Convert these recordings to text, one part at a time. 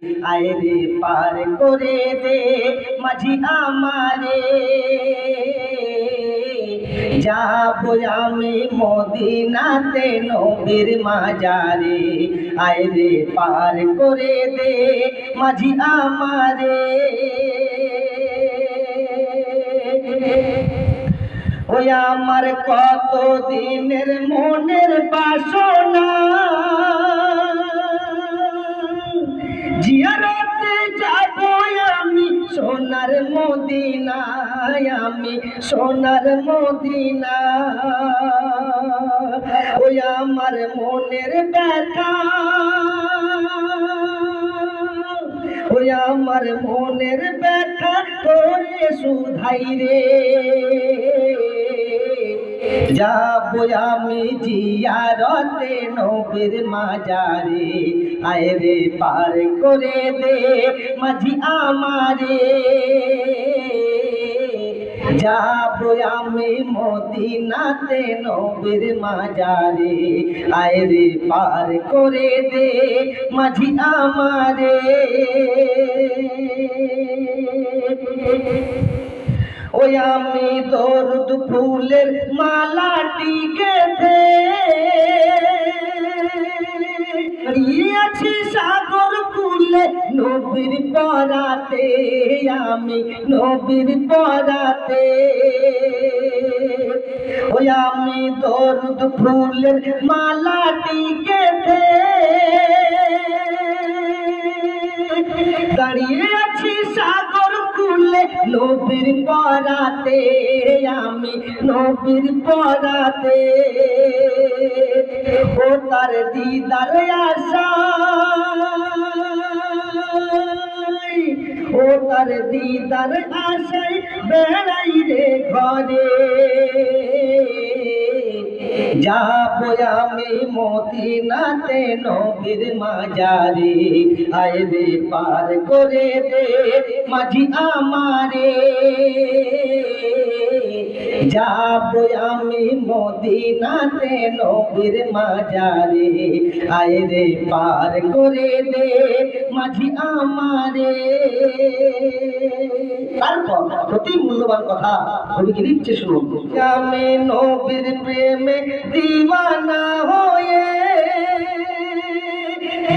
আয় রে পার করে দে মাঝি আমারে, যাবো আমি মদিনাতে নবীর মাজারে। আয় রে পার করে দে মাঝি আমারে, ওই আমার কত দিনের মনের বাসনা, জিয়ারতে যাব আমি সোনার মদিনায়, আমি সোনার মদিনা। ওই আমার মনের ব্যথা, ওই আমার মনের ব্যথা তোরে শুধাই রে, যাবো আমি জিয়ারতে নবীর মাজারে। আয় রে পার করে দে মাঝি আমারে, যাবো আমি মদিনাতে নবীর মাজারে। আয় রে পার করে দে মাঝি আমারে, ওই আমি দরুদ ফুলের মালাটি গেঁথে আছি সাগর কূলে নবীর পরাতে, আমি নবীর পরাতে। ওই আমি দরুদ ফুলের মালাটি গেঁথে দাঁড়িয়ে আছি সাগর কূলে নবীর পরাতে, আমি নবীর পরাতে। ও তার দিদার আশায়, ও তার দিদার আশায় বেড়াই রে ঘরে, যাবো আমি মদিনাতে নবীর মাজারে। আয় রে পার করে দে মাঝি আমারে, যাবো আমি মদিনাতে নবীর মাজারে। আয় রে পার করে দে মাঝি আমারে। তারপর অতি মূল্যবান কথা কবি লিখছে শুনুন। আমি নবীর প্রেমে দিওয়ানা হয়ে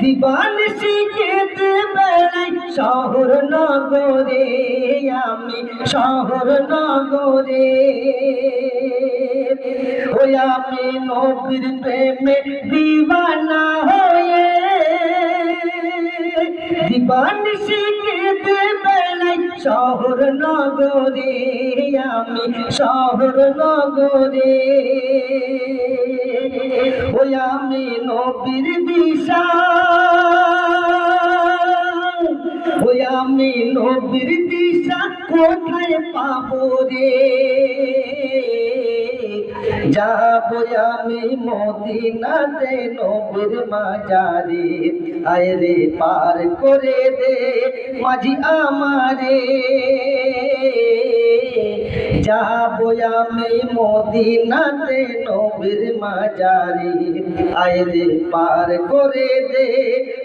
দিবানিশি কেঁদে বেড়াই শহর নগরে, আমি শহর নগরে। ওই আমি নবীর প্রেমে দিওয়ানা হয়ে দিবানিশি কেঁদে বেড়াই শহর নগরে, আমি শহর নগরে। ওই আমি নবীর দিশা, ওই আমি নবীর দিশা কোথায় পাবো রে, যাবো আমি মদিনাতে নবীর মাজারে। আয় রে পার করে দে মাঝি আমারে, যাবো আমি মদিনাতে নবীর মাজারে। আয় রে পার করে দে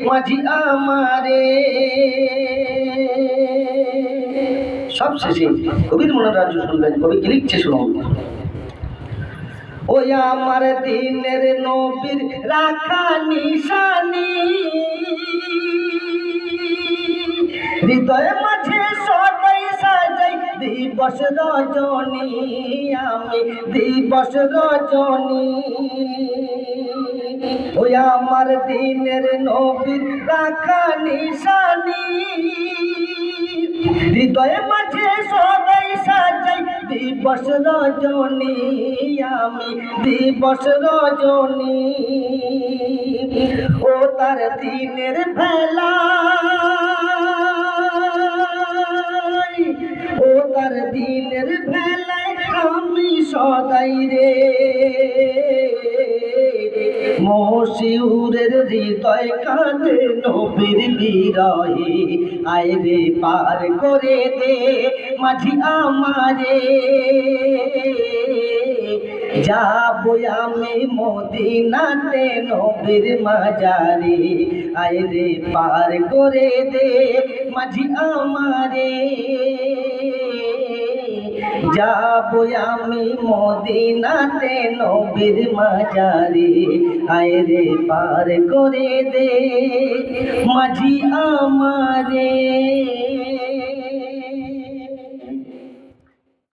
মাঝি আমারে। সবশেষে কবির মনোরাজ্য শুনবেন, কবি কি লিখছে শুনুন। ওই আমার দিনের নবীর রাখা নিশানি, হৃদয় মাঝে সদাই সাজাই দিবস রজনী, আমি দিবস রজনী। ওই আমার দিনের নবীর রাখা নিশানি, হৃদয় মাঝে সদাই সাজাই দিবস রজনী, আমি দিবস রজনী। ও তার দিনের ভেলা, ও তার দিনের ভেলায় আমি সদাই রে, মশিউরের হৃদয় কাঁদে নবীর বিরহে। আয় রে পার করে দে মাঝি আমারে, যাবো আমি মদিনাতে নবীর মাজারে, আয় রে পার করে দে মাঝি আমারে। যাবো আমি মদিনাতে নবীর মাজারে, আয় রে পার করে দে মাঝি আমারে।